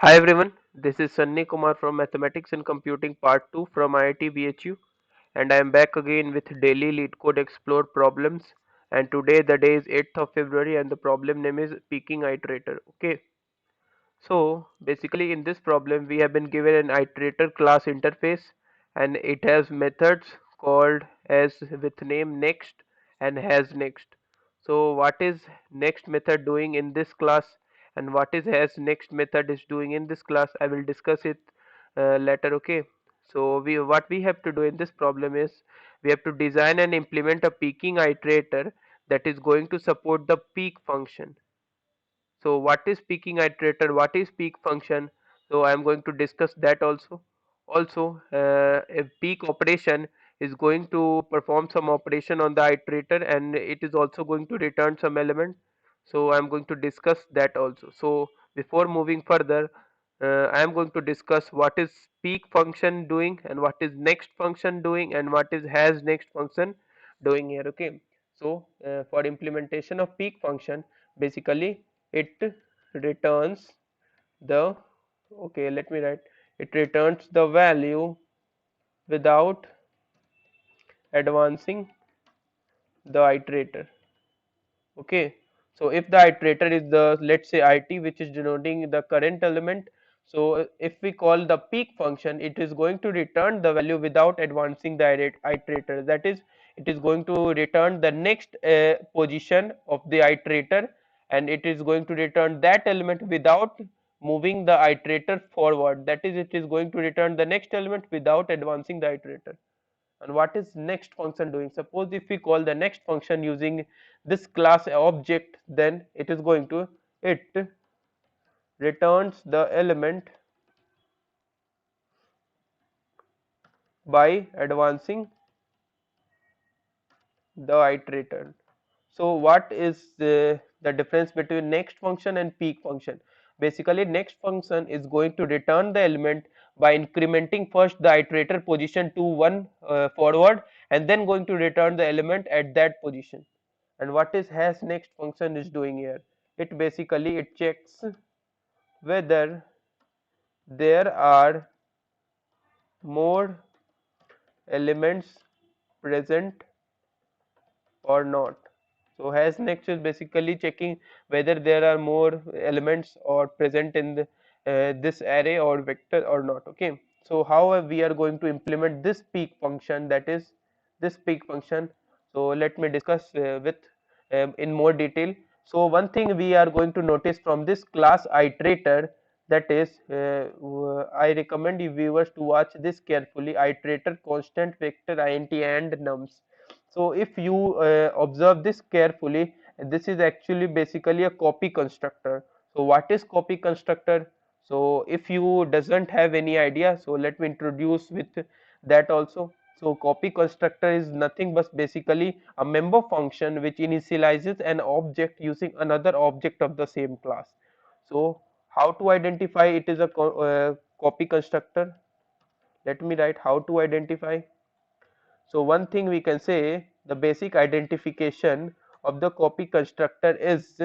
Hi everyone, this is Sunny Kumar from Mathematics and Computing Part 2 from IIT BHU, and I am back again with daily Leetcode Explore problems. And today the day is 8th of February and the problem name is Peaking Iterator. Okay, so basically in this problem we have been given an iterator class interface and it has methods called as with name next and has next. So what is next method doing in this class and what is has next method is doing in this class, I will discuss it later. Okay, so what we have to do in this problem is we have to design and implement a peaking iterator that is going to support the peak function. So what is peaking iterator? What is peak function? So I am going to discuss that also. Also, a peak operation is going to perform some operation on the iterator and it is also going to return some element. So I am going to discuss that also. So before moving further, I am going to discuss what is peak function doing and what is next function doing and what is has next function doing here. Okay. So for implementation of peak function, basically it returns the, okay, let me write, it returns the value without advancing the iterator. Okay, so if the iterator is the, let's say, it, which is denoting the current element, so if we call the peak function, it is going to return the value without advancing the iterator. That is, it is going to return the next position of the iterator and it is going to return that element without moving the iterator forward. That is, it is going to return the next element without advancing the iterator. And what is next function doing? Suppose if we call the next function using this class object, then it is going to, it returns the element by advancing the iterator. So what is the difference between next function and peak function? Basically next function is going to return the element by incrementing first the iterator position to one forward and then going to return the element at that position. And what is has next function is doing here? It basically it checks whether there are more elements present or not. So has next is basically checking whether there are more elements or present in the, this array or vector or not. Okay, so how we are going to implement this peak function, that is this peak function. So let me discuss with in more detail. So one thing we are going to notice from this class iterator, that is I recommend you viewers to watch this carefully. Iterator constant vector int and nums. So if you observe this carefully, this is actually basically a copy constructor. So what is copy constructor? So if you doesn't have any idea, so let me introduce with that also. So copy constructor is nothing but basically a member function which initializes an object using another object of the same class. So how to identify it is a copy constructor? Let me write how to identify. So one thing we can say, the basic identification of the copy constructor is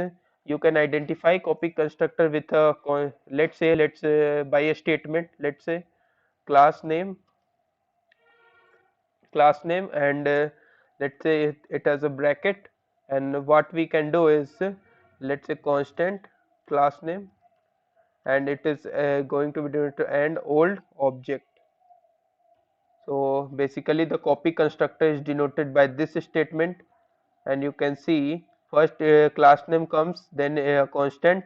you can identify copy constructor with a, let's say by a statement, let's say class name, and let's say it has a bracket, and what we can do is let's say constant class name, and it is going to be due to end old object. So basically the copy constructor is denoted by this statement, and you can see first class name comes, then a constant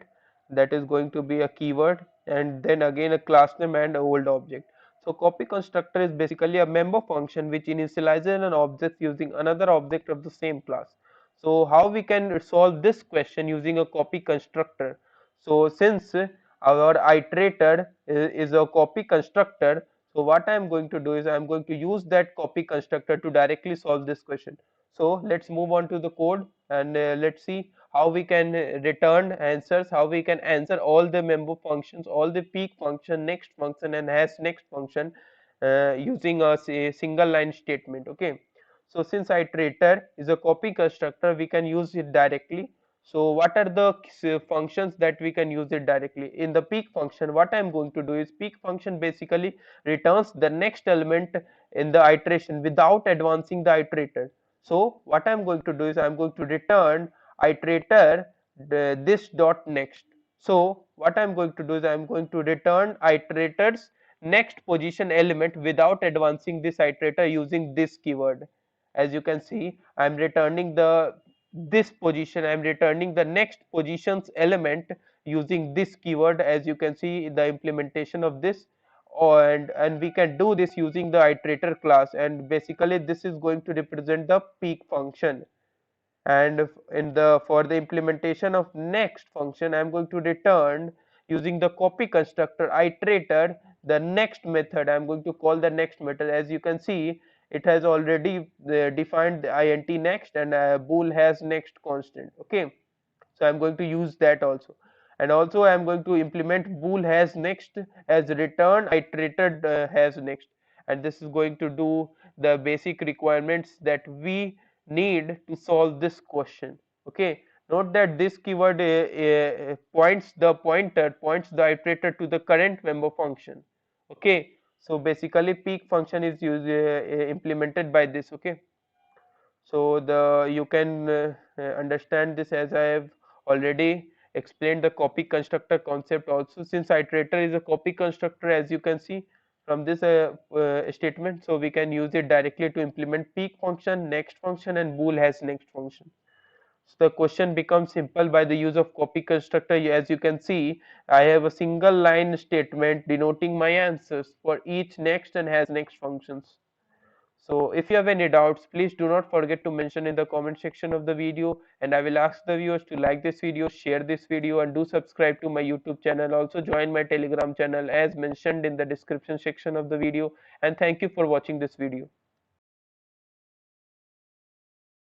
that is going to be a keyword, and then again a class name and old object. So copy constructor is basically a member function which initializes an object using another object of the same class. So how we can solve this question using a copy constructor? So since our iterator is a copy constructor, so what I am going to do is I am going to use that copy constructor to directly solve this question. So let's move on to the code, and let's see how we can return answers, how we can answer all the member functions, all the peak function, next function and has next function using a single line statement. Okay, so since iterator is a copy constructor, we can use it directly. So what are the functions that we can use it directly? In the peek function, what I am going to do is peek function basically returns the next element in the iteration without advancing the iterator. So what I am going to do is I am going to return iterator this dot next. So what I am going to do is I am going to return iterator's next position element without advancing this iterator using this keyword. As you can see, I am returning the this position, I am returning the next positions element using this keyword. As you can see the implementation of this, and we can do this using the iterator class, and basically this is going to represent the peek function. And in the for the implementation of next function, I am going to return using the copy constructor iterator the next method. I am going to call the next method. As you can see, it has already defined the int next, and bool has next constant. Okay, so I'm going to use that also, and also I'm going to implement bool has next as return iterated has next, and this is going to do the basic requirements that we need to solve this question. Okay, note that this keyword points the iterator to the current member function. Okay, so basically peek function is used implemented by this. Okay, so the you can understand this as I have already explained the copy constructor concept also. Since iterator is a copy constructor, as you can see from this statement, so we can use it directly to implement peek function, next function, and bool has next function. So the question becomes simple by the use of copy constructor. As you can see, I have a single line statement denoting my answers for each next and has next functions. So if you have any doubts, please do not forget to mention in the comment section of the video, and I will ask the viewers to like this video, share this video, and do subscribe to my YouTube channel. Also join my Telegram channel as mentioned in the description section of the video, and thank you for watching this video.